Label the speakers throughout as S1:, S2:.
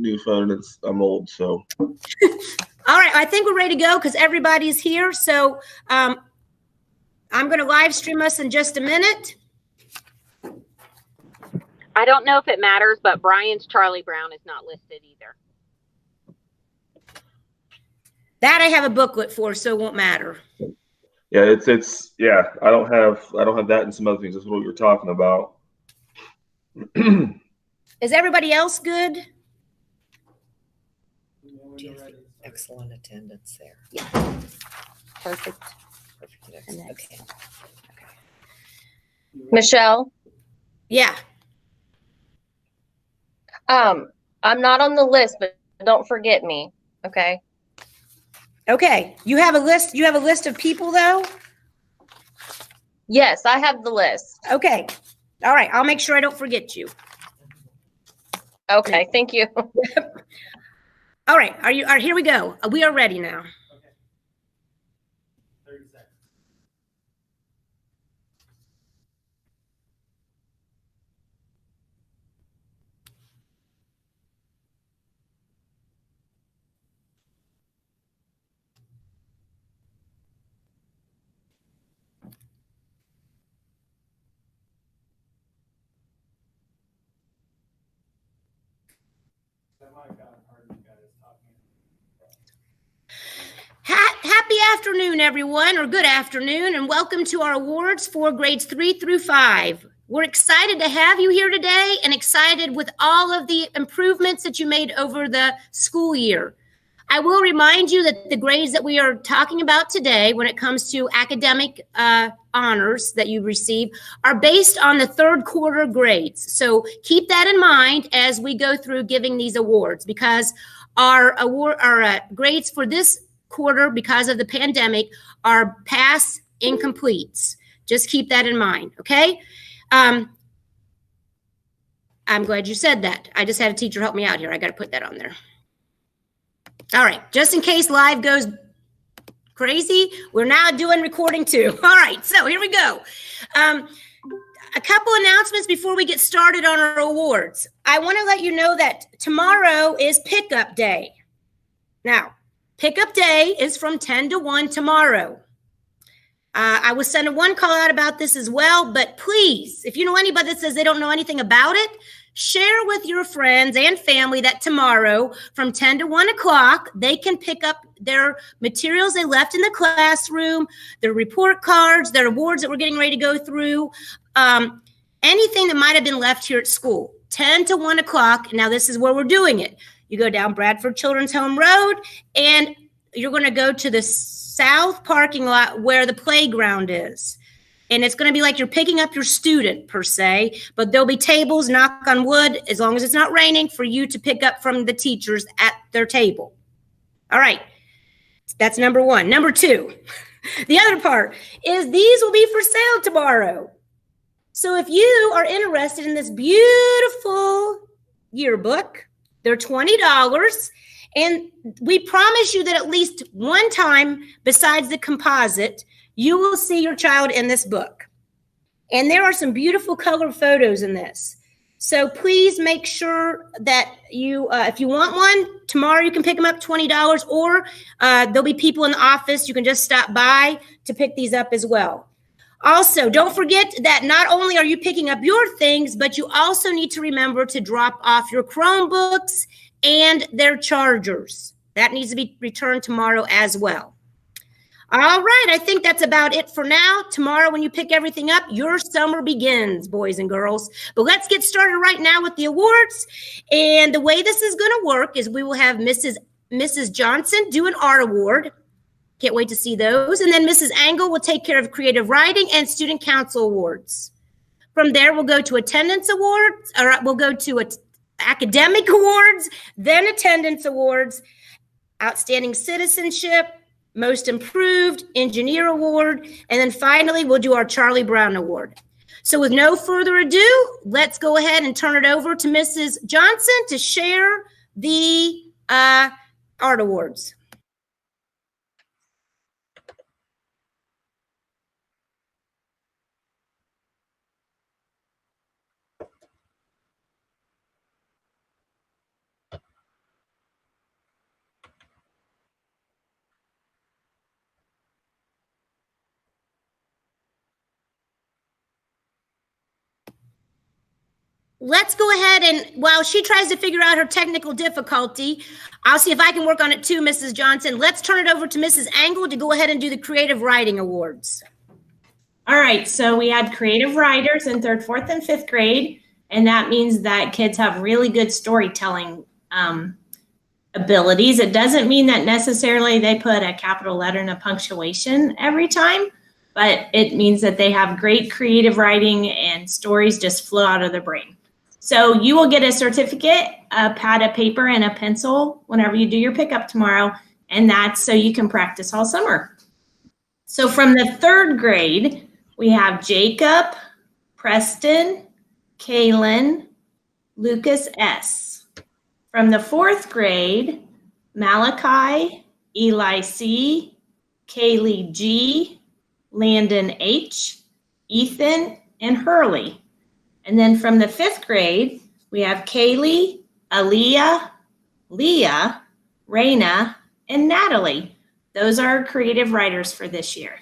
S1: new phone and I'm old, so.
S2: All right, I think we're ready to go because everybody's here. So I'm going to live stream us in just a minute.
S3: I don't know if it matters, but Brian's Charlie Brown is not listed either.
S2: That I have a booklet for, so it won't matter.
S1: Yeah, it's yeah. I don't have that and some other things. That's what you're talking about.
S2: Is everybody else good?
S4: Excellent attendance there.
S2: Yeah. Perfect.
S4: Okay.
S5: Michelle?
S2: Yeah.
S5: I'm not on the list, but don't forget me. Okay.
S2: Okay. You have a list. You have a list of people though?
S5: Yes, I have the list.
S2: Okay. All right. I'll make sure I don't forget you.
S5: Okay. Thank you.
S2: All right. Here we go. We are ready now.
S6: Okay. 30 seconds.
S2: Happy afternoon, everyone, or good afternoon, and welcome to our awards for grades 3 through 5. We're excited to have you here today and excited with all of the improvements that you made over the school year. I will remind you that the grades that we are talking about today when it comes to academic honors that you receive are based on the third quarter grades. So keep that in mind as we go through giving these awards, because our grades for this quarter, because of the pandemic, are pass incompletes. Just keep that in mind, okay? I'm glad you said that. I just had a teacher help me out here. I got to put that on there. All right, just in case live goes crazy, we're now doing recording too. All right, so here we go. A couple announcements before we get started on our awards. I want to let you know that tomorrow is pickup day. Now, pickup day is from 10 to 1 tomorrow. I was sending one call out about this as well, but please, if you know anybody that says they don't know anything about it, share with your friends and family that tomorrow from 10 to 1 o'clock, they can pick up their materials they left in the classroom, their report cards, their awards that we're getting ready to go through, anything that might have been left here at school. 10 to 1 o'clock. Now, this is where we're doing it. You go down Bradford Children's Home Road, and you're going to go to the south parking lot where the playground is. And it's going to be like you're picking up your student, per se, but there'll be tables, knock on wood, as long as it's not raining, for you to pick up from the teachers at their table. All right. That's number one. Number two, the other part is these will be for sale tomorrow. So if you are interested in this beautiful yearbook, they're $20. And we promise you that at least one time, besides the composite, you will see your child in this book. And there are some beautiful color photos in this. So please make sure that you, if you want one, tomorrow you can pick them up $20, or there'll be people in the office. You can just stop by to pick these up as well. Also, don't forget that not only are you picking up your things, but you also need to remember to drop off your Chromebooks and their chargers. That needs to be returned tomorrow as well. All right, I think that's about it for now. Tomorrow, when you pick everything up, your summer begins, boys and girls. But let's get started right now with the awards. And the way this is going to work is we will have Mrs. Johnson do an art award. Can't wait to see those. And then Mrs. Angle will take care of creative writing and student council awards. From there, we'll go to attendance awards, or we'll go to academic awards, then attendance awards, outstanding citizenship, most improved, engineer award, and then finally we'll do our Charlie Brown award. So with no further ado, let's go ahead and turn it over to Mrs. Johnson to share the art awards. let's go ahead and while she tries to figure out her technical difficulty, I'll see if I can work on it too, Mrs. Johnson. Let's turn it over to Mrs. Angle to go ahead and do the Creative Writing Awards.
S7: All right, so we had creative writers in 3rd, 4th, and 5th grade, and that means that kids have really good storytelling abilities. It doesn't mean that necessarily they put a capital letter and a punctuation every time, but it means that they have great creative writing and stories just flow out of their brain. So you will get a certificate, a pad of paper, and a pencil whenever you do your pickup tomorrow, and that's so you can practice all summer. So from the 3rd grade, we have Jacob, Preston, Kaylin, Lucas S. From the 4th grade, Malachi, Eli C, Kaylee G, Landon H, Ethan, and Hurley. And then from the 5th grade, we have Kaylee, Aaliyah, Leah, Raina, and Natalie. Those are our creative writers for this year.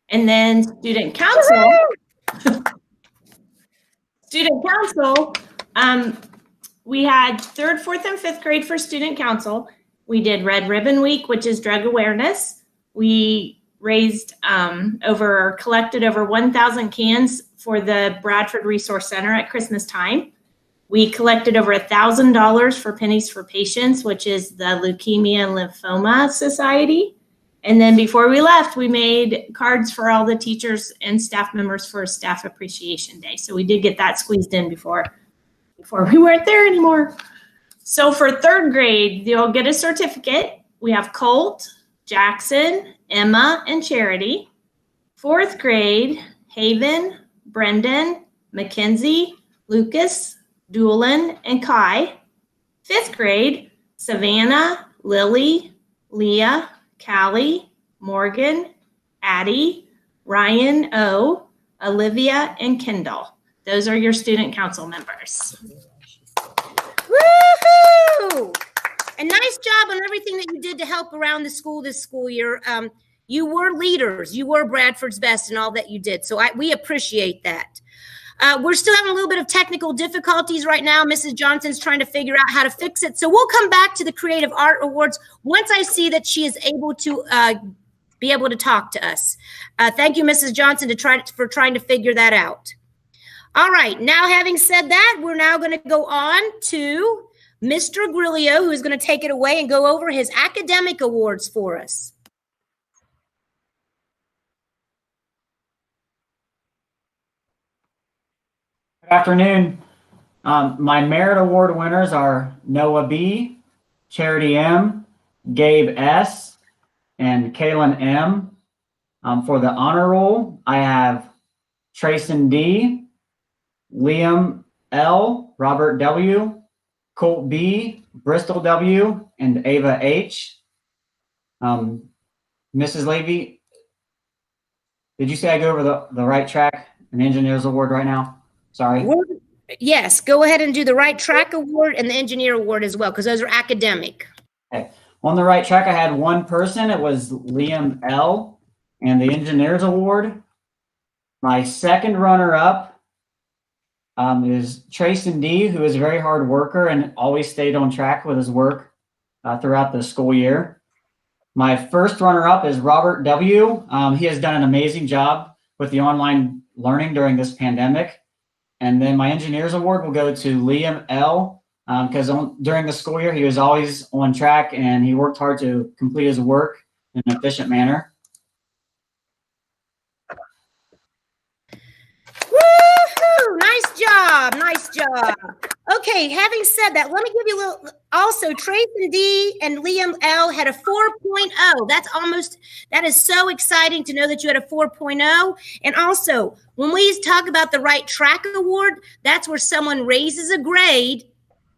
S7: And then student council. Student council, we had 3rd, 4th, and 5th grade for student council. We did Red Ribbon Week, which is drug awareness. We raised collected over 1,000 cans for the Bradford Resource Center at Christmas time. We collected over $1,000 for Pennies for Patients, which is the Leukemia and Lymphoma Society. And then before we left, we made cards for all the teachers and staff members for Staff Appreciation Day. So we did get that squeezed in before we weren't there anymore. So for 3rd grade, you'll get a certificate. We have Colt, Jackson, Emma, and Charity. 4th grade, Haven, Brendan, Mackenzie, Lucas, Doolin, and Kai. 5th grade, Savannah, Lily, Leah, Callie, Morgan, Addie, Ryan O, Olivia, and Kendall. Those are your student council members.
S2: Woohoo! And nice job on everything that you did to help around the school this school year. You were leaders. You were Bradford's best in all that you did. So we appreciate that. We're still having a little bit of technical difficulties right now. Mrs. Johnson's trying to figure out how to fix it. So we'll come back to the Creative Art Awards once I see that she is able to be able to talk to us. Thank you, Mrs. Johnson, for trying to figure that out. All right. Now, having said that, we're now going to go on to Mr. Grillo, who is going to take it away and go over his academic awards for us.
S8: Good afternoon. My Merit Award winners are Noah B, Charity M, Gabe S, and Kaylin M. For the honor roll, I have Trayson D, Liam L, Robert W, Colt B, Bristol W, and Ava H. Mrs. Levy, did you say I go over the right track and engineers award right now? Sorry.
S2: Yes, go ahead and do the Right Track Award and the Engineer Award as well, because those are academic.
S8: Okay. On the right track, I had one person. It was Liam L. And the Engineers Award. My second runner-up is Trayson D., who is a very hard worker and always stayed on track with his work throughout the school year. My first runner-up is Robert W. He has done an amazing job with the online learning during this pandemic. And then my Engineers Award will go to Liam L. Because during the school year, he was always on track and he worked hard to complete his work in an efficient manner.
S2: Woohoo! Nice job. Nice job. Okay, having said that, let me give you a little. Also, Trayson D and Liam L had a 4.0. That is so exciting to know that you had a 4.0. And also, when we talk about the Right Track Award, that's where someone raises a grade,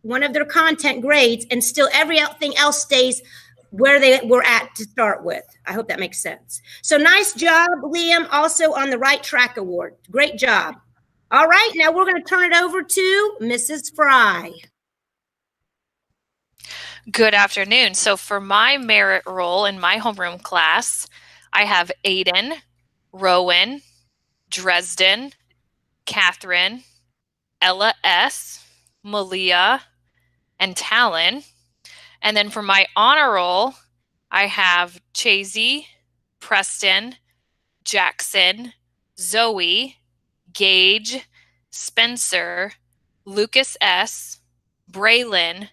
S2: one of their content grades, and still everything else stays where they were at to start with. I hope that makes sense. So nice job, Liam, also on the Right Track Award. Great job. All right, now we're going to turn it over to Mrs. Fry.
S9: Good afternoon. So for my merit role in my homeroom class, I have Aiden, Rowan, Dresden, Catherine, Ella S., Malia, and Talon. And then for my honor roll, I have Chasey, Preston, Jackson, Zoe, Gage, Spencer, Lucas S., Braylon,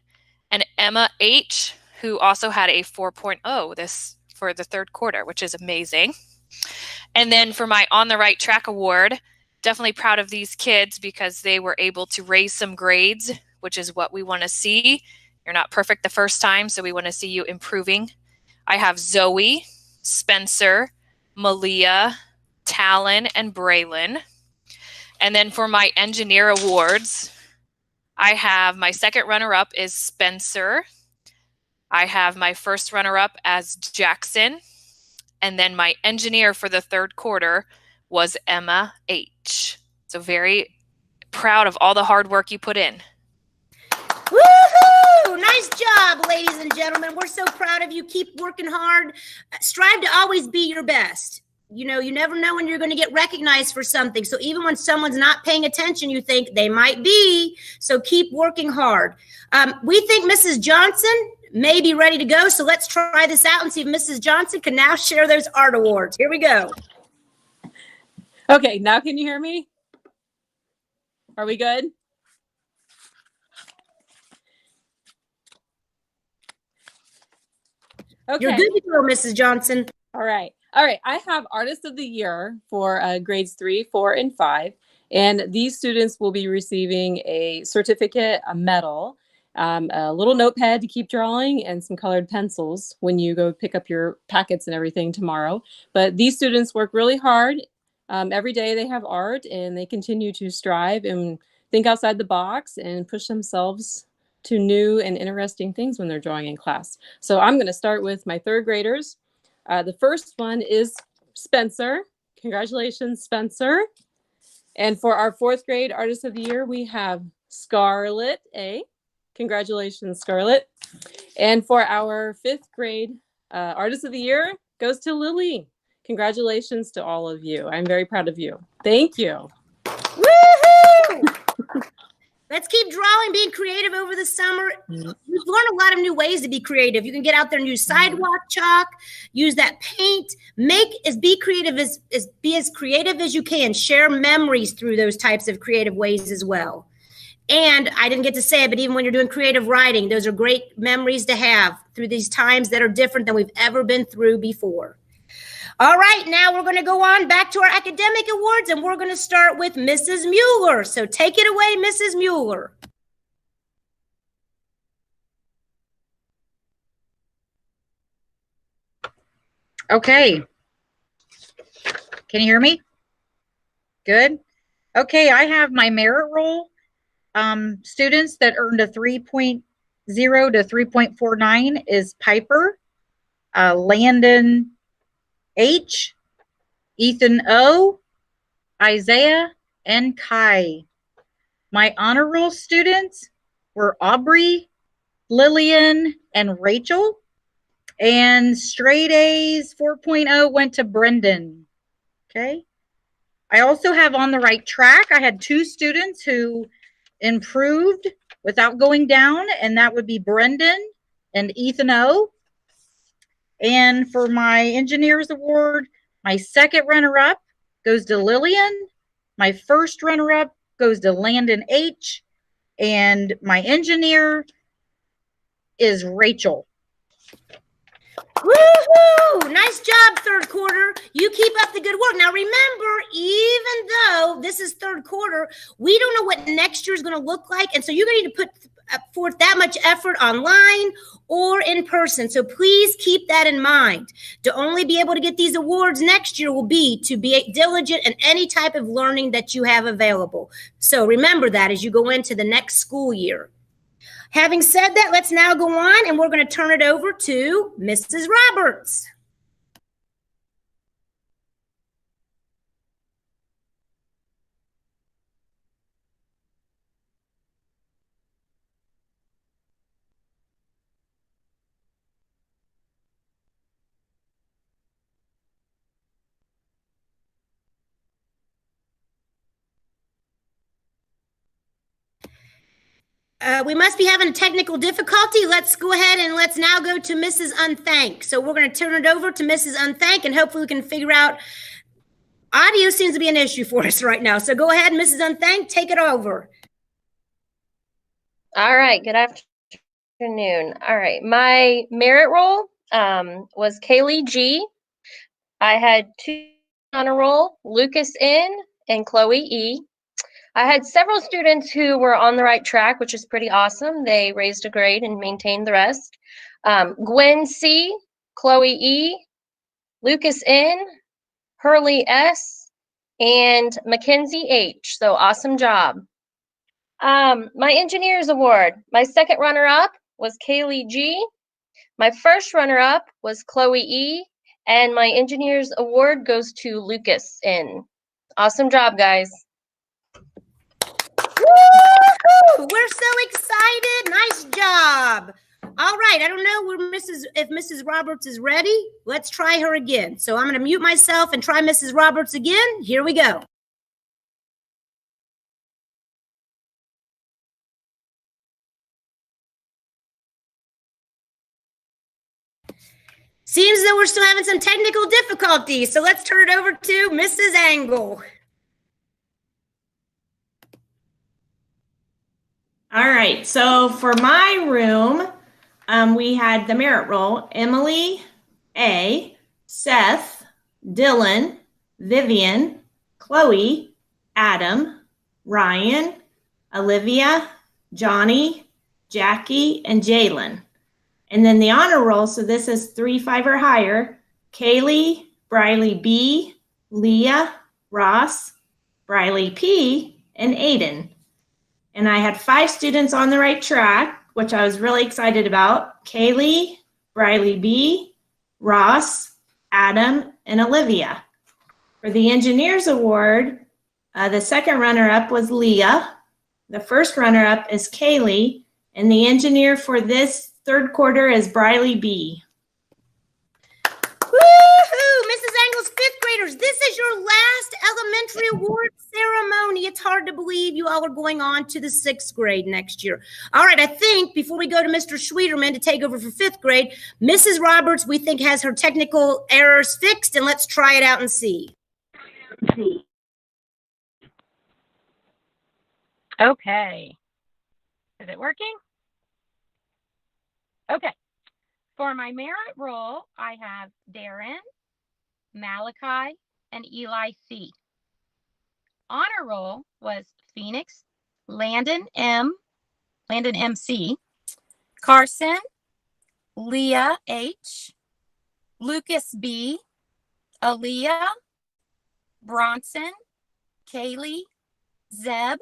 S9: and Emma H., who also had a 4.0 this for the third quarter, which is amazing. And then for my On the Right Track award, definitely proud of these kids because they were able to raise some grades, which is what we want to see. You're not perfect the first time, so we want to see you improving. I have Zoe, Spencer, Malia, Talon, and Braylon. And then for my engineer awards, I have my second runner-up is Spencer. I have my first runner-up as Jackson. And then my engineer for the third quarter was Emma H. So very proud of all the hard work you put in.
S2: Woohoo! Nice job, ladies and gentlemen. We're so proud of you. Keep working hard. Strive to always be your best. You know, you never know when you're going to get recognized for something. So even when someone's not paying attention, you think they might be. So keep working hard. We think Mrs. Johnson may be ready to go. So let's try this out and see if Mrs. Johnson can now share those art awards. Here we go.
S10: Okay, now can you hear me? Are we good? Okay.
S2: You're good to go, Mrs. Johnson.
S10: All right. I have Artist of the Year for grades 3, 4, and 5. And these students will be receiving a certificate, a medal, a little notepad to keep drawing, and some colored pencils when you go pick up your packets and everything tomorrow. But these students work really hard. Every day they have art, and they continue to strive and think outside the box and push themselves to new and interesting things when they're drawing in class. So I'm going to start with my third graders. The first one is Spencer. Congratulations, Spencer. And for our fourth grade Artist of the Year, we have Scarlett A. Congratulations, Scarlett. And for our fifth grade Artist of the Year goes to Lily. Congratulations to all of you. I'm very proud of you. Thank you.
S2: Woohoo! Let's keep drawing, being creative over the summer. You've learned a lot of new ways to be creative. You can get out there and use sidewalk chalk, use that paint, be as creative as you can. Share memories through those types of creative ways as well. And I didn't get to say it, but even when you're doing creative writing, those are great memories to have through these times that are different than we've ever been through before. All right, now we're going to go on back to our academic awards, and we're going to start with Mrs. Mueller. So take it away, Mrs. Mueller.
S11: Okay. Can you hear me? Good. Okay, I have my merit roll. Students that earned a 3.0 to 3.49 is Piper, Landon H, Ethan O, Isaiah, and Kai. My honor roll students were Aubrey, Lillian, and Rachel. And straight A's 4.0 went to Brendan. Okay. I also have On the Right Track. I had 2 students who improved without going down, and that would be Brendan and Ethan O. And for my engineers award, my second runner-up goes to Lillian. My first runner-up goes to Landon H. And my engineer is Rachel.
S2: Woohoo! Nice job, third quarter. You keep up the good work. Now remember, even though this is third quarter, we don't know what next year is going to look like. And so you're going to need to put forth that much effort online or in person. So please keep that in mind. To only be able to get these awards next year will be to be diligent in any type of learning that you have available. So remember that as you go into the next school year. Having said that, let's now go on, and we're going to turn it over to Mrs. Roberts. We must be having a technical difficulty. Let's go ahead and let's now go to Mrs. Unthank. So we're going to turn it over to Mrs. Unthank, and hopefully we can figure out. Audio seems to be an issue for us right now. So go ahead, Mrs. Unthank, take it over.
S5: All right, good afternoon. All right, my merit roll was Kaylee G. I had 2 honor roll, Lucas N. and Chloe E. I had several students who were on the right track, which is pretty awesome. They raised a grade and maintained the rest. Gwen C., Chloe E., Lucas N., Hurley S., and Mackenzie H. So awesome job. My engineers award, my second runner-up was Kaylee G. My first runner-up was Chloe E. And my engineers award goes to Lucas N. Awesome job, guys.
S2: Woo-hoo! We're so excited. Nice job. All right. I don't know if Mrs. Roberts is ready. Let's try her again. So I'm going to mute myself and try Mrs. Roberts again. Here we go. Seems as though we're still having some technical difficulties. So let's turn it over to Mrs. Angle.
S7: All right, so for my room, we had the merit roll, Emily A., Seth, Dylan, Vivian, Chloe, Adam, Ryan, Olivia, Johnny, Jackie, and Jalen. And then the honor roll, so this is 3, 5 or higher, Kaylee, Briley B., Leah, Ross, Briley P., and Aiden. And I had 5 students on the right track, which I was really excited about. Kaylee, Briley B., Ross, Adam, and Olivia. For the Engineers Award, the second runner-up was Leah. The first runner-up is Kaylee. And the engineer for this third quarter is Briley B.
S2: Woohoo! Mrs. Angle's 5th graders, this is your last elementary award ceremony. It's hard to believe you all are going on to the 6th grade next year. All right, I think before we go to Mr. Schwederman to take over for 5th grade, Mrs. Roberts, we think, has her technical errors fixed, and let's try it out and see.
S3: Okay. Is it working? Okay. For my merit roll, I have Darren, Malachi, and Eli C. Honor roll was Phoenix, Landon MC, Carson, Leah H, Lucas B, Aaliyah, Bronson, Kaylee, Zeb,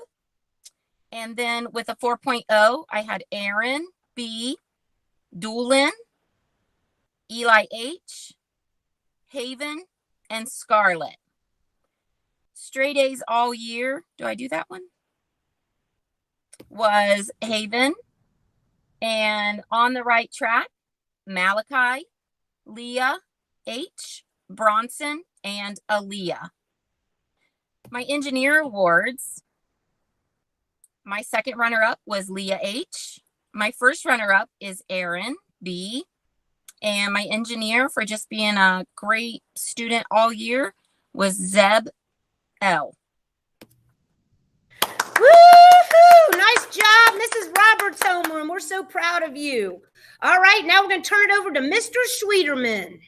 S3: and then with a 4.0, I had Aaron B, Doolin, Eli H, Haven, and Scarlett. Straight A's all year. Do I do that one? Was Haven. And on the right track, Malachi, Leah H, Bronson, and Aaliyah. My engineer awards, my second runner-up was Leah H. My first runner-up is Aaron B. And my engineer for just being a great student all year was Zeb L.
S2: Woohoo! Nice job, Mrs. Roberts homeroom. We're so proud of you. All right, now we're going to turn it over to Mr. Schwederman.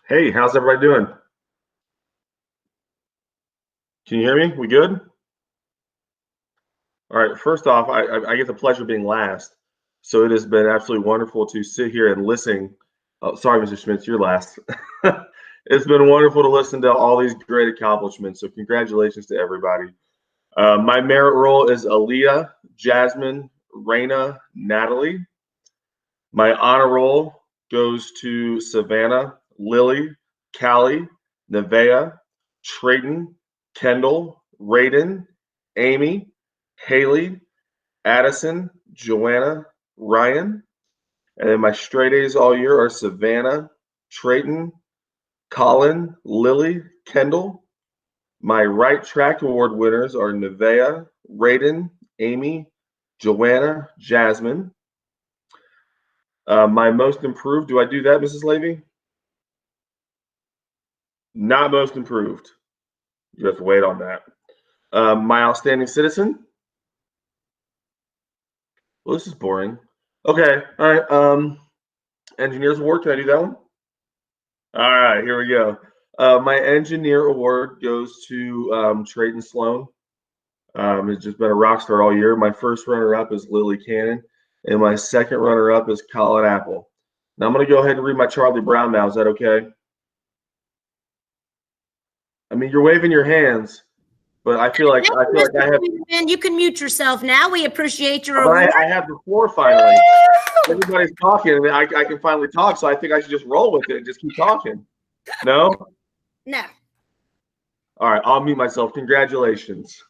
S1: Hey, how's everybody doing? Can you hear me? We good? All right, first off, I get the pleasure of being last. So it has been absolutely wonderful to sit here and listen. Oh, sorry, Mr. Schmitz, you're last. It's been wonderful to listen to all these great accomplishments. So congratulations to everybody. My merit roll is Aaliyah, Jasmine, Raina, Natalie. My honor roll goes to Savannah, Lily, Callie, Nevaeh, Trayton, Kendall, Raiden, Amy, Haley, Addison, Joanna, Ryan. And then my straight A's all year are Savannah, Trayton, Colin, Lily, Kendall. My right track award winners are Nevaeh, Raiden, Amy, Joanna, Jasmine. My most improved, do I do that, Mrs. Levy? Not most improved. You have to wait on that. My outstanding citizen. Well, this is boring. Okay, all right. Engineers award, can I do that one? All right, here we go. My engineer award goes to Trayton Sloan. He's just been a rock star all year. My first runner-up is Lily Cannon, and my second runner-up is Colin Apple. Now I'm going to go ahead and read my Charlie Brown now. Is that okay? I mean, you're waving your hands, but I feel like I have.
S2: And you can mute yourself now. We appreciate your
S1: But
S2: award.
S1: I have the floor finally. Everybody's talking, and I can finally talk. So I think I should just roll with it and just keep talking. No?
S2: No.
S1: All right, I'll mute myself. Congratulations.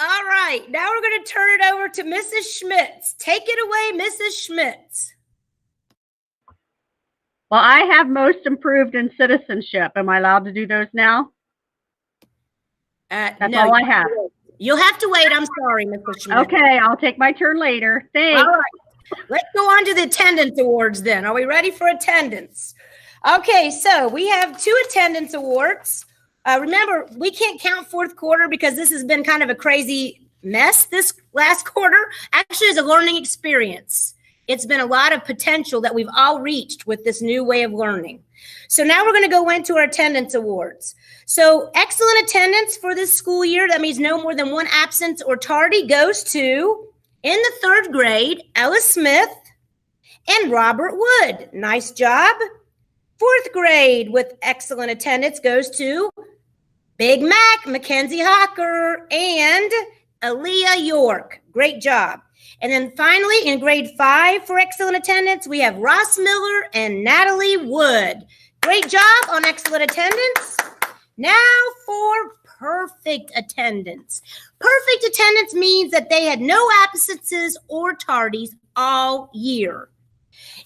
S2: All right, now we're going to turn it over to Mrs. Schmitz. Take it away, Mrs. Schmitz.
S12: Well, I have most improved in citizenship. Am I allowed to do those now? That's
S2: no,
S12: all I have.
S2: You'll have to wait. I'm sorry, Mrs. Schmitz.
S12: Okay, I'll take my turn later. Thanks.
S2: All right, let's go on to the attendance awards then. Are we ready for attendance? Okay, so we have 2 attendance awards. Remember, we can't count fourth quarter because this has been kind of a crazy mess this last quarter. Actually, it's a learning experience. It's been a lot of potential that we've all reached with this new way of learning. So now we're going to go into our attendance awards. So excellent attendance for this school year. That means no more than 1 absence or tardy goes to, in the 3rd grade, Ella Smith and Robert Wood. Nice job. 4th grade with excellent attendance goes to Big Mac, Mackenzie Hawker, and Aaliyah York. Great job. And then finally, in grade 5 for excellent attendance, we have Ross Miller and Natalie Wood. Great job on excellent attendance. Now for perfect attendance. Perfect attendance means that they had no absences or tardies all year.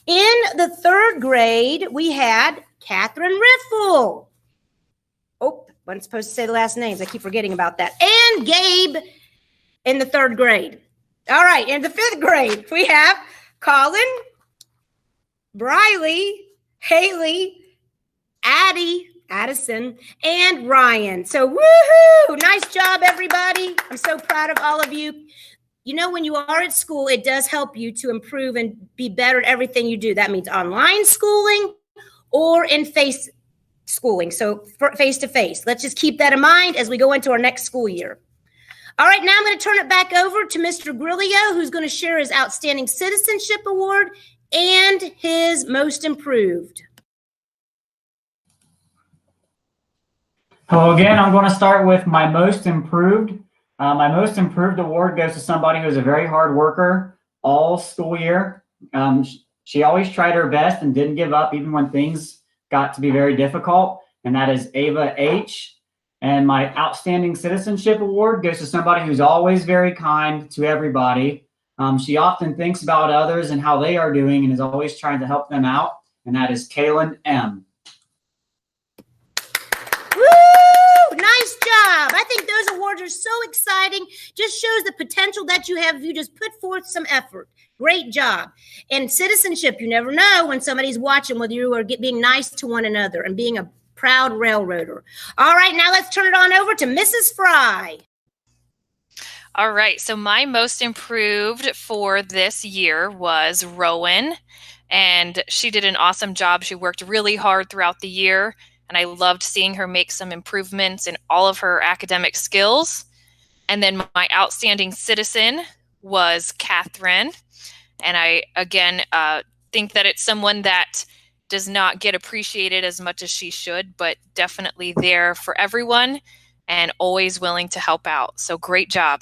S2: In the 3rd grade, we had Catherine Riffle. Oh, wasn't supposed to say the last names. I keep forgetting about that. And Gabe in the 3rd grade. All right, in the 5th grade, we have Colin, Briley, Haley, Addie, Addison, and Ryan. So woohoo! Nice job, everybody. I'm so proud of all of you. You know, when you are at school, it does help you to improve and be better at everything you do. That means online schooling or in face schooling, so face-to-face. Let's just keep that in mind as we go into our next school year. All right, now I'm going to turn it back over to Mr. Grillo, who's going to share his Outstanding Citizenship Award and his Most Improved.
S8: Hello again. I'm going to start with my Most Improved. My Most Improved award goes to somebody who is a very hard worker all school year. She always tried her best and didn't give up even when things got to be very difficult, and that is Ava H. And my Outstanding Citizenship Award goes to somebody who's always very kind to everybody. She often thinks about others and how they are doing and is always trying to help them out, and that is Kaylin M.
S2: Woo! Nice job. I think those awards are so exciting. Just shows the potential that you have if you just put forth some effort. Great job. And citizenship, you never know when somebody's watching whether you are being nice to one another and being a proud railroader. All right, now let's turn it on over to Mrs. Fry.
S9: All right, so my Most Improved for this year was Rowan, and she did an awesome job. She worked really hard throughout the year, and I loved seeing her make some improvements in all of her academic skills. And then my Outstanding Citizen was Catherine, and I, again, think that it's someone that does not get appreciated as much as she should, but definitely there for everyone and always willing to help out. So great job.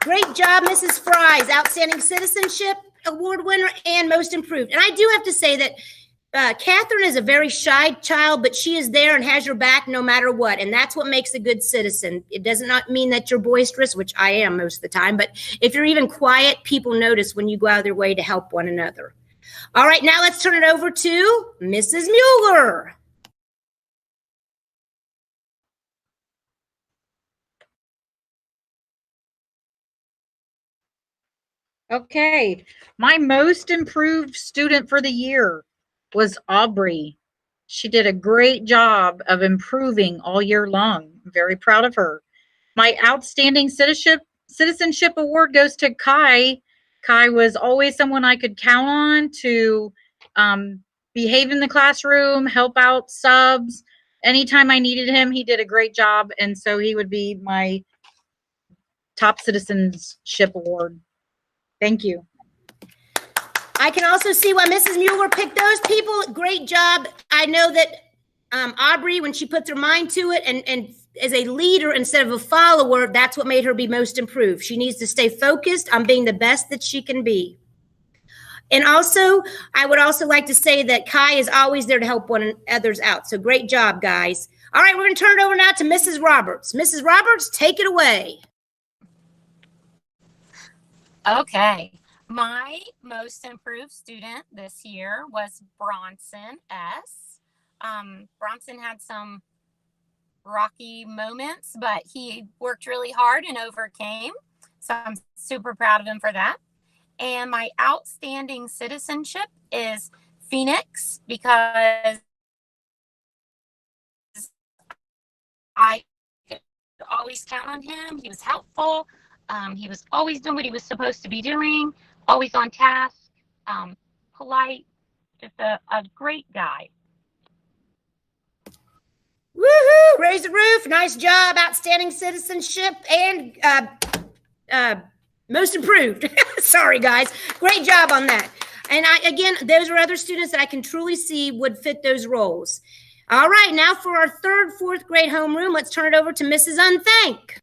S2: Great job, Mrs. Fry's Outstanding Citizenship Award winner and Most Improved. And I do have to say that Catherine is a very shy child, but she is there and has your back no matter what. And that's what makes a good citizen. It does not mean that you're boisterous, which I am most of the time, but if you're even quiet, people notice when you go out of their way to help one another. All right, now let's turn it over to Mrs. Mueller.
S11: Okay, my most improved student for the year was Aubrey. She did a great job of improving all year long. I'm very proud of her. My outstanding citizenship award goes to Kai. Kai was always someone I could count on to behave in the classroom, help out subs. Anytime I needed him, he did a great job, and so he would be my top citizenship award. Thank you.
S2: I can also see why Mrs. Mueller picked those people. Great job. I know that Aubrey, when she puts her mind to it and as a leader instead of a follower, that's what made her be most improved. She needs to stay focused on being the best that she can be. And also, I would also like to say that Kai is always there to help one others out. So great job, guys. All right, we're going to turn it over now to Mrs. Roberts. Mrs. Roberts, take it away.
S3: Okay. My most improved student this year was Bronson S. Bronson had some rocky moments, but he worked really hard and overcame. So I'm super proud of him for that. And my outstanding citizenship is Phoenix, because I could always count on him. He was helpful. He was always doing what he was supposed to be doing, always on task, polite, just a great guy.
S2: Woohoo! Raise the roof. Nice job. Outstanding citizenship and most improved. Sorry, guys. Great job on that. And again, those are other students that I can truly see would fit those roles. All right, now for our third, fourth grade homeroom, let's turn it over to Mrs. Unthank.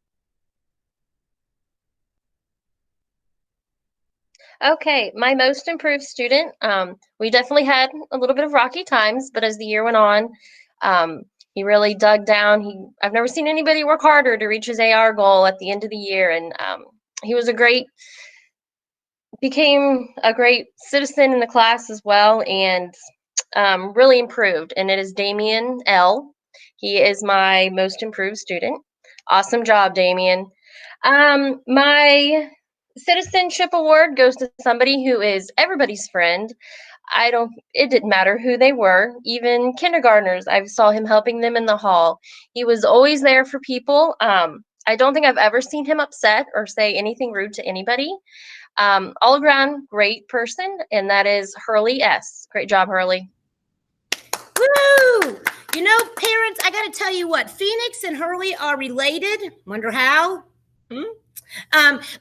S5: Okay, my most improved student, we definitely had a little bit of rocky times, but as the year went on, he really dug down. I've never seen anybody work harder to reach his AR goal at the end of the year, and he was became a great citizen in the class as well, and really improved, and it is Damien L. He is my most improved student. Awesome job, Damien. My citizenship award goes to somebody who is everybody's friend. It didn't matter who they were, even kindergartners. I saw him helping them in the hall. He was always there for people. I don't think I've ever seen him upset or say anything rude to anybody. All around great person, and that is Hurley S. Great job, Hurley.
S2: Woo! You know, parents, I got to tell you what, Phoenix and Hurley are related. Wonder how?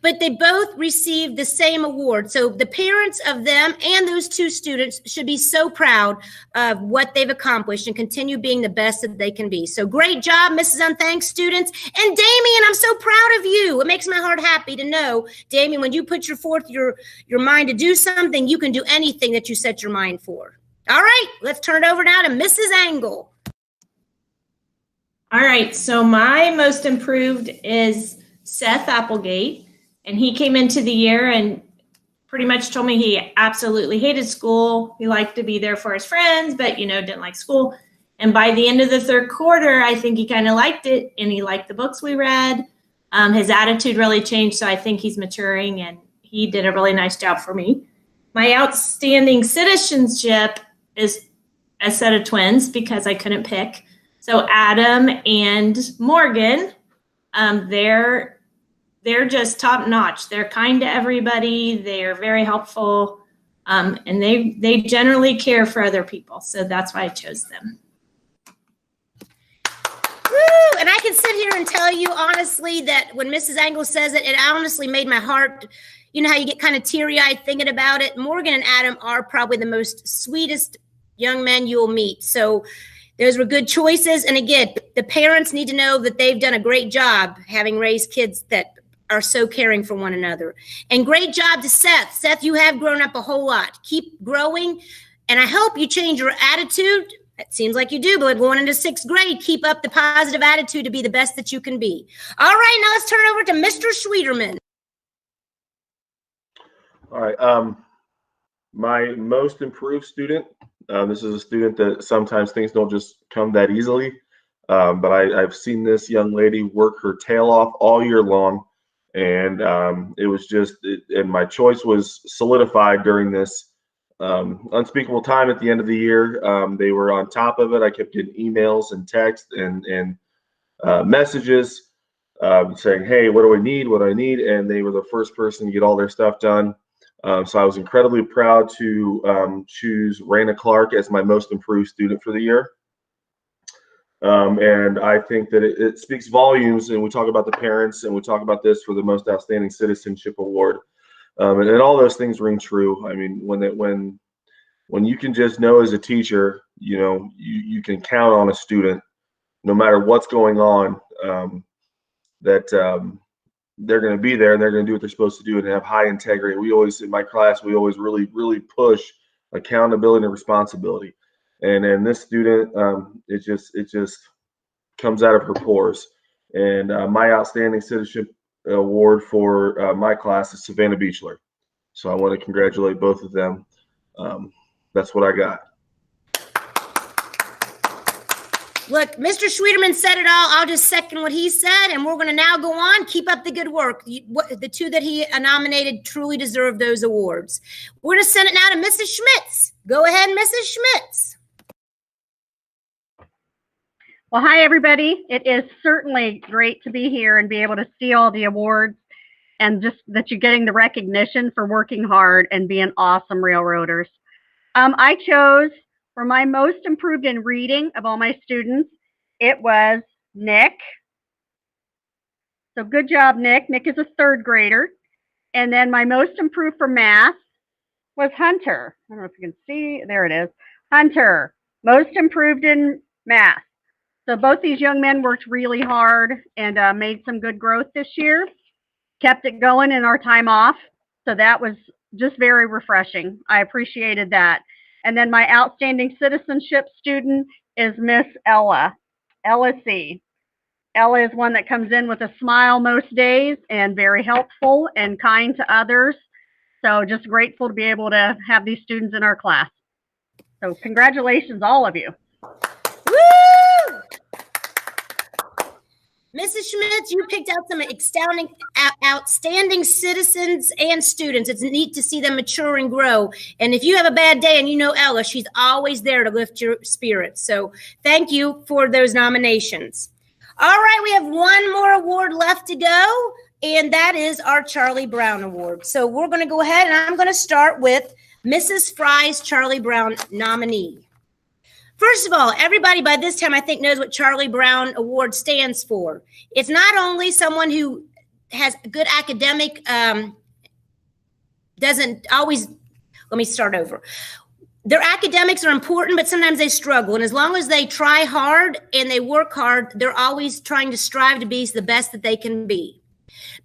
S2: But they both received the same award. So the parents of them and those two students should be so proud of what they've accomplished and continue being the best that they can be. So great job, Mrs. Unthanked students. And Damien, I'm so proud of you. It makes my heart happy to know, Damien, when you put your mind to do something, you can do anything that you set your mind for. All right, let's turn it over now to Mrs. Angle.
S7: All right, so my most improved is Seth Applegate, and he came into the year and pretty much told me he absolutely hated school. He liked to be there for his friends, but didn't like school. And by the end of the third quarter, I think he kind of liked it, and he liked the books we read. His attitude really changed, so I think he's maturing, and he did a really nice job for me. My outstanding citizenship is a set of twins because I couldn't pick. So Adam and Morgan, they're just top notch. They're kind to everybody. They are very helpful, and they generally care for other people. So that's why I chose them.
S2: Woo! And I can sit here and tell you honestly that when Mrs. Angle says it, it honestly made my heart. You know how you get kind of teary-eyed thinking about it? Morgan and Adam are probably the most sweetest young men you'll meet. So those were good choices. And again, the parents need to know that they've done a great job having raised kids that are so caring for one another. And great job to Seth. Seth, you have grown up a whole lot. Keep growing. And I hope you change your attitude. It seems like you do, but going into 6th grade, keep up the positive attitude to be the best that you can be. All right, now let's turn it over to Mr. Schwederman.
S1: All right. My most improved student, this is a student that sometimes things don't just come that easily, but I've seen this young lady work her tail off all year long, and it was just, and my choice was solidified during this unspeakable time at the end of the year. They were on top of it. I kept getting emails and texts and messages saying, "Hey, what do I need? What do I need?" And they were the first person to get all their stuff done. So I was incredibly proud to choose Raina Clark as my most improved student for the year. And I think that it speaks volumes, and we talk about the parents, and we talk about this for the most outstanding citizenship award. And all those things ring true. I mean, when you can just know as a teacher, you can count on a student, no matter what's going on, that they're going to be there and they're going to do what they're supposed to do and have high integrity. We always, in my class, we always really, really push accountability and responsibility. And this student, it just comes out of her pores. And my outstanding citizenship award for my class is Savannah Beechler. So I want to congratulate both of them. That's what I got.
S2: Look, Mr. Schwederman said it all. I'll just second what he said, and we're going to now go on. Keep up the good work. The two that he nominated truly deserve those awards. We're going to send it now to Mrs. Schmitz. Go ahead, Mrs. Schmitz.
S12: Well, hi, everybody. It is certainly great to be here and be able to see all the awards and just that you're getting the recognition for working hard and being awesome railroaders. I chose for my most improved in reading of all my students, it was Nick. So good job, Nick. Nick is a third grader. And then my most improved for math was Hunter. I don't know if you can see. There it is. Hunter, most improved in math. So both these young men worked really hard and made some good growth this year. Kept it going in our time off. So that was just very refreshing. I appreciated that. And then my outstanding citizenship student is Miss Ella C. Ella is one that comes in with a smile most days and very helpful and kind to others. So just grateful to be able to have these students in our class. So congratulations, all of you.
S2: Woo! Mrs. Schmitz, you picked out some outstanding citizens and students. It's neat to see them mature and grow. And if you have a bad day and you know Ella, she's always there to lift your spirits. So thank you for those nominations. All right, we have one more award left to go, and that is our Charlie Brown Award. So we're going to go ahead, and I'm going to start with Mrs. Fry's Charlie Brown nominee. First of all, everybody by this time I think knows what Charlie Brown Award stands for. It's not only someone who has good academic, doesn't always, let me start over. Their academics are important, but sometimes they struggle. And as long as they try hard and they work hard, they're always trying to strive to be the best that they can be.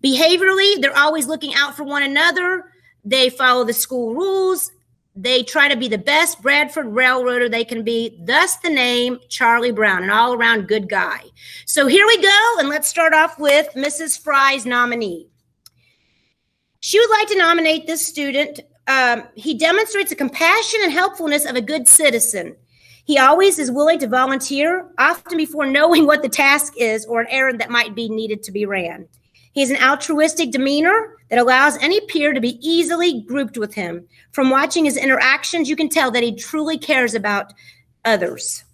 S2: Behaviorally, they're always looking out for one another. They follow the school rules. They try to be the best Bradford railroader they can be, thus the name Charlie Brown, an all-around good guy. So here we go, and let's start off with Mrs. Fry's nominee. She would like to nominate this student. He demonstrates the compassion and helpfulness of a good citizen. He always is willing to volunteer, often before knowing what the task is or an errand that might be needed to be ran. He has an altruistic demeanor that allows any peer to be easily grouped with him. From watching his interactions, you can tell that he truly cares about others.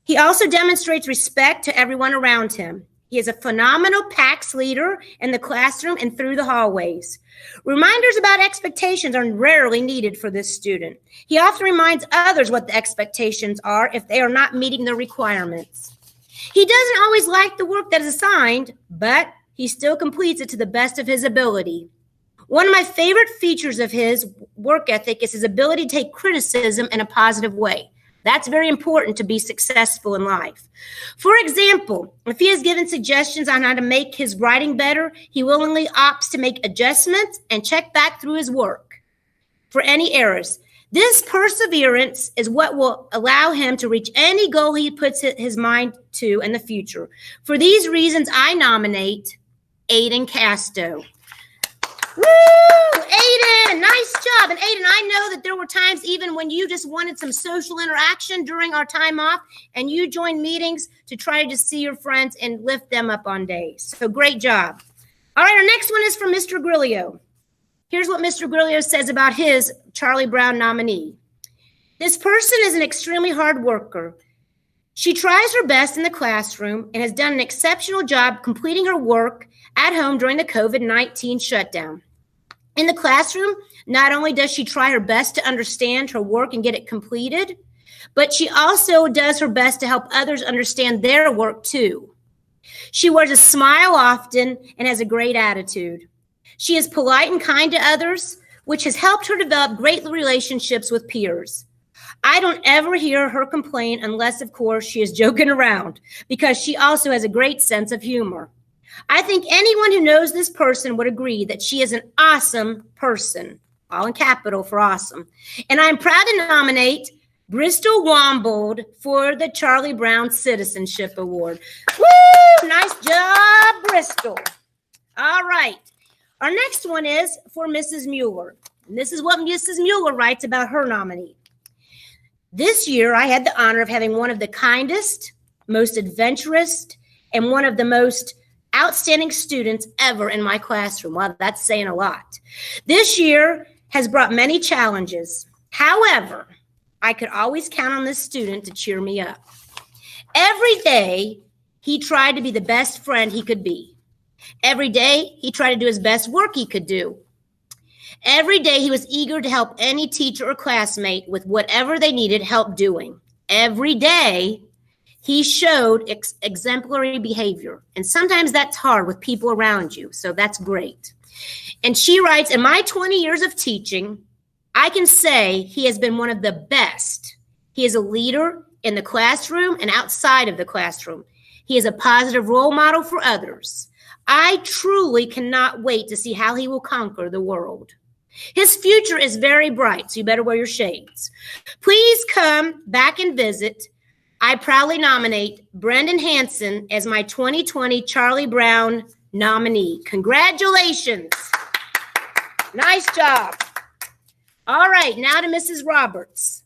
S2: He also demonstrates respect to everyone around him. He is a phenomenal PAX leader in the classroom and through the hallways. Reminders about expectations are rarely needed for this student. He often reminds others what the expectations are if they are not meeting the requirements. He doesn't always like the work that is assigned, but he still completes it to the best of his ability. One of my favorite features of his work ethic is his ability to take criticism in a positive way. That's very important to be successful in life. For example, if he is given suggestions on how to make his writing better, he willingly opts to make adjustments and check back through his work for any errors. This perseverance is what will allow him to reach any goal he puts his mind to in the future. For these reasons, I nominate Aiden Casto. Woo! Aiden, nice job. And Aiden, I know that there were times even when you just wanted some social interaction during our time off, and you joined meetings to try to just see your friends and lift them up on days. So great job. All right, our next one is from Mr. Grillo. Here's what Mr. Grillo says about his Charlie Brown nominee. This person is an extremely hard worker. She tries her best in the classroom and has done an exceptional job completing her work at home during the COVID-19 shutdown. In the classroom, not only does she try her best to understand her work and get it completed, but she also does her best to help others understand their work too. She wears a smile often and has a great attitude. She is polite and kind to others, which has helped her develop great relationships with peers. I don't ever hear her complain unless, of course, she is joking around, because she also has a great sense of humor. I think anyone who knows this person would agree that she is an awesome person, all in capital for awesome. And I'm proud to nominate Bristol Wombold for the Charlie Brown Citizenship Award. Woo! Nice job, Bristol. All right. Our next one is for Mrs. Mueller. And this is what Mrs. Mueller writes about her nominee. This year, I had the honor of having one of the kindest, most adventurous, and one of the most outstanding students ever in my classroom. Well, that's saying a lot. This year has brought many challenges. However, I could always count on this student to cheer me up. Every day, he tried to be the best friend he could be. Every day, he tried to do his best work he could do. Every day, he was eager to help any teacher or classmate with whatever they needed help doing. Every day, he showed exemplary behavior. And sometimes that's hard with people around you, so that's great. And she writes, in my 20 years of teaching, I can say he has been one of the best. He is a leader in the classroom and outside of the classroom. He is a positive role model for others. I truly cannot wait to see how he will conquer the world. His future is very bright, so you better wear your shades. Please come back and visit. I proudly nominate Brendan Hansen as my 2020 Charlie Brown nominee. Congratulations. Nice job. All right, now to Mrs. Roberts.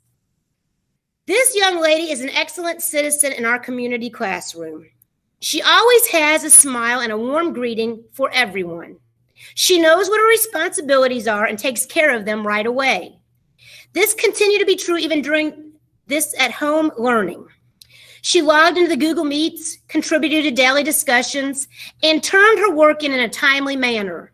S2: This young lady is an excellent citizen in our community classroom. She always has a smile and a warm greeting for everyone. She knows what her responsibilities are and takes care of them right away. This continued to be true even during this at-home learning. She logged into the Google Meets, contributed to daily discussions, and turned her work in a timely manner.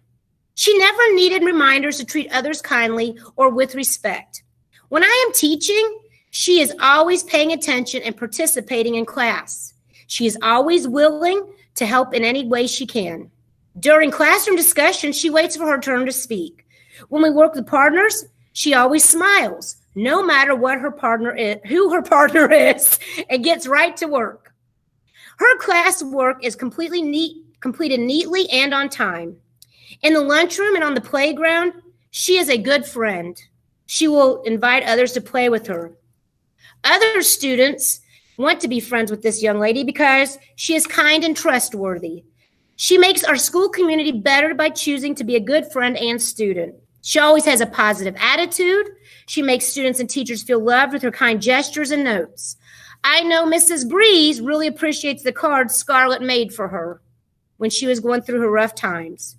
S2: She never needed reminders to treat others kindly or with respect. When I am teaching, she is always paying attention and participating in class. She is always willing to help in any way she can. During classroom discussion, she waits for her turn to speak. When we work with partners, she always smiles, no matter what her partner is, who her partner is, and gets right to work. Her class work is completed neatly and on time. In the lunchroom and on the playground, she is a good friend. She will invite others to play with her. Other students want to be friends with this young lady because she is kind and trustworthy. She makes our school community better by choosing to be a good friend and student. She always has a positive attitude. She makes students and teachers feel loved with her kind gestures and notes. I know Mrs. Breeze really appreciates the card Scarlett made for her when she was going through her rough times.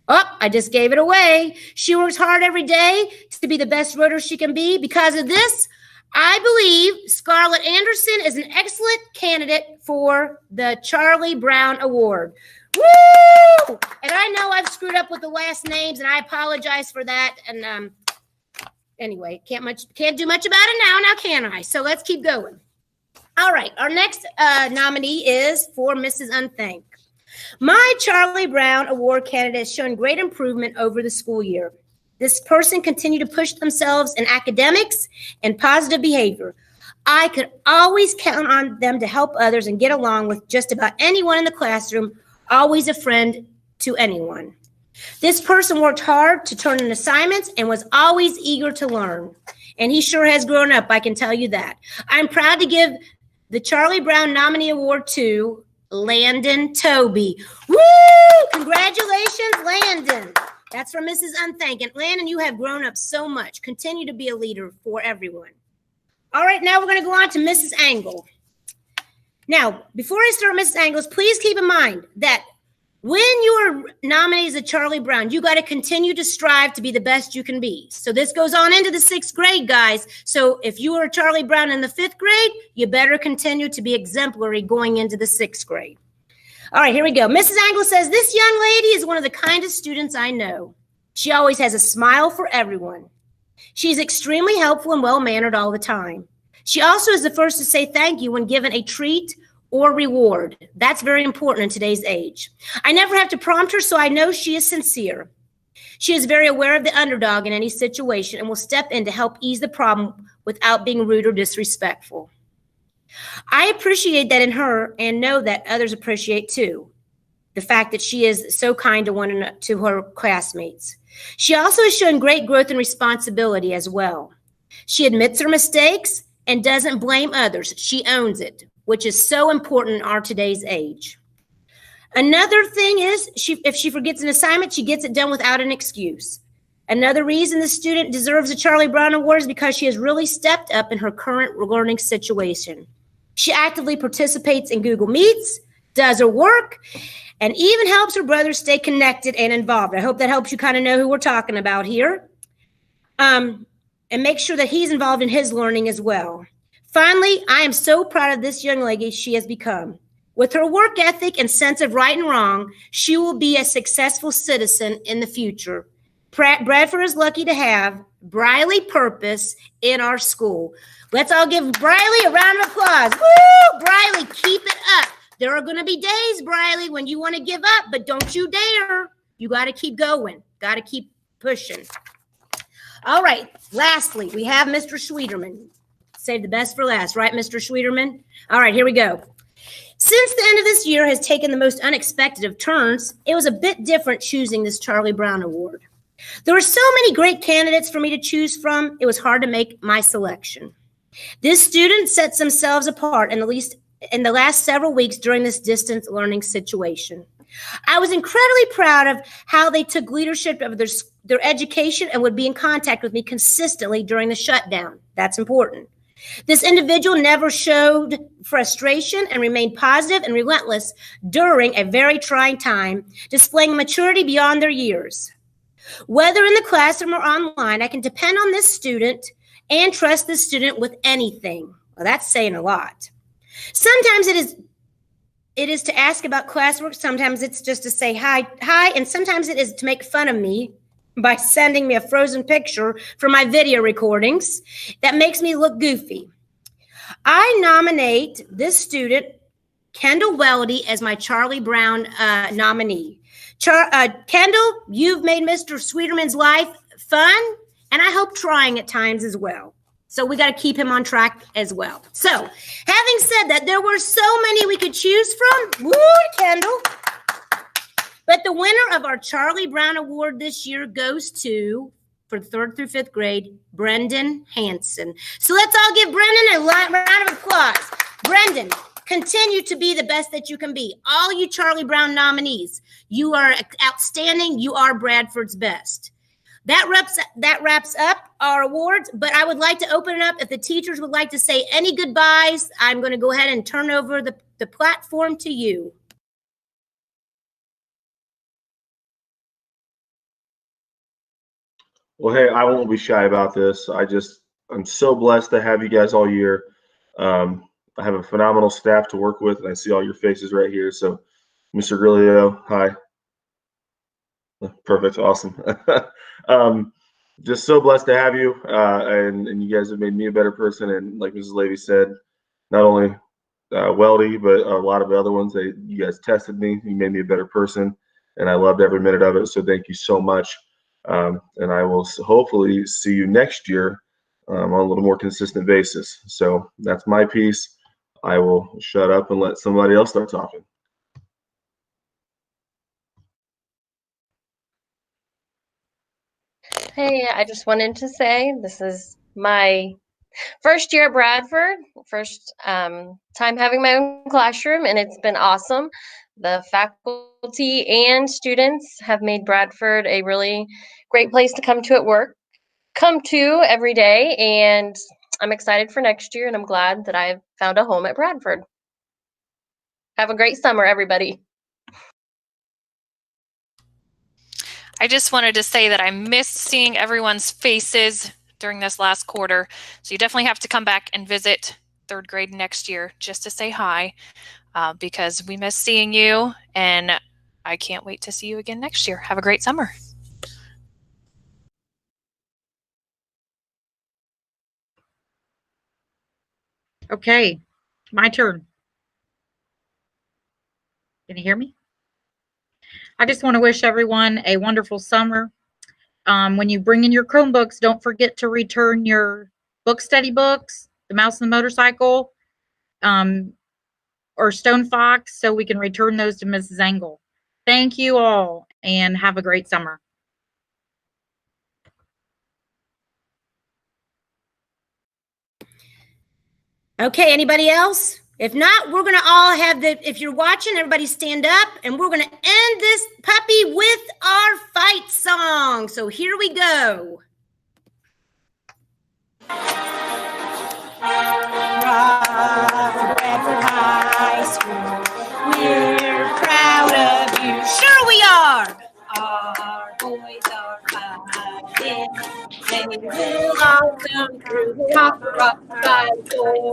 S2: Oh, I just gave it away. She works hard every day to be the best writer she can be. Because of this, I believe Scarlett Anderson is an excellent candidate for the Charlie Brown Award. Woo! And I know I've screwed up with the last names, and I apologize for that. And anyway, can't do much about it now, can I? So let's keep going. All right, our next nominee is for Mrs. Unthank. My Charlie Brown Award candidate has shown great improvement over the school year. This person continued to push themselves in academics and positive behavior. I could always count on them to help others and get along with just about anyone in the classroom, always a friend to anyone. This person worked hard to turn in assignments and was always eager to learn. And he sure has grown up, I can tell you that. I'm proud to give the Charlie Brown Nominee Award to Landon Toby. Woo! Congratulations, Landon. That's from Mrs. Unthank. And Landon, you have grown up so much. Continue to be a leader for everyone. All right, now we're going to go on to Mrs. Angle. Now, before I start Mrs. Angles, please keep in mind that when you are nominated as a Charlie Brown, you got to continue to strive to be the best you can be. So this goes on into the 6th grade, guys. So if you are a Charlie Brown in the 5th grade, you better continue to be exemplary going into the 6th grade. All right, here we go. Mrs. Angle says, this young lady is one of the kindest students I know. She always has a smile for everyone. She's extremely helpful and well-mannered all the time. She also is the first to say thank you when given a treat or reward. That's very important in today's age. I never have to prompt her, so I know she is sincere. She is very aware of the underdog in any situation and will step in to help ease the problem without being rude or disrespectful. I appreciate that in her and know that others appreciate too. The fact that she is so kind to her classmates. She also has shown great growth and responsibility as well. She admits her mistakes and doesn't blame others. She owns it, which is so important in our today's age. Another thing is, if she forgets an assignment, she gets it done without an excuse. Another reason the student deserves a Charlie Brown Award is because she has really stepped up in her current learning situation. She actively participates in Google Meets, does her work, and even helps her brother stay connected and involved. I hope that helps you kind of know who we're talking about here. And make sure that he's involved in his learning as well. Finally, I am so proud of this young lady she has become. With her work ethic and sense of right and wrong, she will be a successful citizen in the future. Bradford is lucky to have Briley Purpose in our school. Let's all give Briley a round of applause. Woo! Briley, keep it up. There are going to be days, Briley, when you want to give up, but don't you dare. You got to keep going. Got to keep pushing. All right. Lastly, we have Mr. Schwederman. Save the best for last, right, Mr. Schwederman? All right, here we go. Since the end of this year has taken the most unexpected of turns, it was a bit different choosing this Charlie Brown Award. There were so many great candidates for me to choose from, it was hard to make my selection. This student sets themselves apart in the last several weeks during this distance learning situation. I was incredibly proud of how they took leadership of their education and would be in contact with me consistently during the shutdown. That's important. This individual never showed frustration and remained positive and relentless during a very trying time, displaying maturity beyond their years. Whether in the classroom or online, I can depend on this student and trust this student with anything. Well, that's saying a lot. Sometimes it is to ask about classwork. Sometimes it's just to say hi, and sometimes it is to make fun of me by sending me a frozen picture from my video recordings that makes me look goofy. I nominate this student, Kendall Weldy, as my Charlie Brown nominee. Kendall, you've made Mr. Schwederman's life fun, and I hope trying at times as well. So we got to keep him on track as well. So having said that, there were so many we could choose from. Woo, Kendall. But the winner of our Charlie Brown Award this year goes to, for 3rd through 5th grade, Brendan Hansen. So let's all give Brendan a round of applause. Brendan, continue to be the best that you can be. All you Charlie Brown nominees, you are outstanding. You are Bradford's best. That wraps up our awards, but I would like to open it up. If the teachers would like to say any goodbyes, I'm going to go ahead and turn over the platform to you.
S1: Well, hey, I won't be shy about this. I'm so blessed to have you guys all year. I have a phenomenal staff to work with, and I see all your faces right here. So, Mr. Grillo, hi. Perfect, awesome. Just so blessed to have you, and you guys have made me a better person. And like Mrs. Levy said, not only Weldy, but a lot of other ones. You guys tested me. You made me a better person, and I loved every minute of it. So thank you so much. And I will hopefully see you next year on a little more consistent basis. So that's my piece. I will shut up and let somebody else start talking.
S5: Hey, I just wanted to say this is my First year at Bradford, first time having my own classroom, and it's been awesome. The faculty and students have made Bradford a really great place to come to every day, and I'm excited for next year, and I'm glad that I've found a home at Bradford. Have a great summer, everybody.
S9: I just wanted to say that I missed seeing everyone's faces during this last quarter. So you definitely have to come back and visit third grade next year just to say hi, because we miss seeing you, and I can't wait to see you again next year. Have a great summer.
S11: Okay, my turn. Can you hear me? I just want to wish everyone a wonderful summer. When you bring in your Chromebooks, don't forget to return your book study books, the Mouse and the Motorcycle, or Stone Fox, so we can return those to Mrs. Engel. Thank you all, and have a great summer.
S2: Okay, anybody else? If not, we're going to all have if you're watching, everybody stand up, and we're going to end this puppy with our fight song. So here we go. Bradford High School, we're proud of you. Sure we are. Our boys are fighting. They will all come through. Copper up, fight for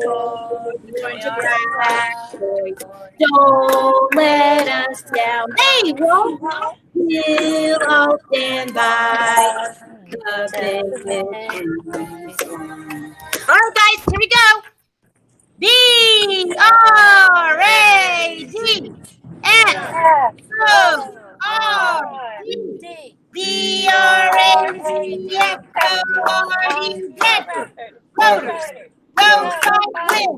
S2: going to Bradford. Don't let us down. They won't. We'll all stand by. All right, guys, here we go. B-R-A-D-F-O-R-D. B-R-A-D-F-O-R-D. Voters. Go, win.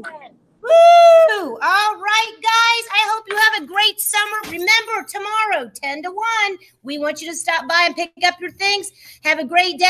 S2: Woo! All right, guys. I hope you have a great summer. Remember, tomorrow, 10 to 1, we want you to stop by and pick up your things. Have a great day.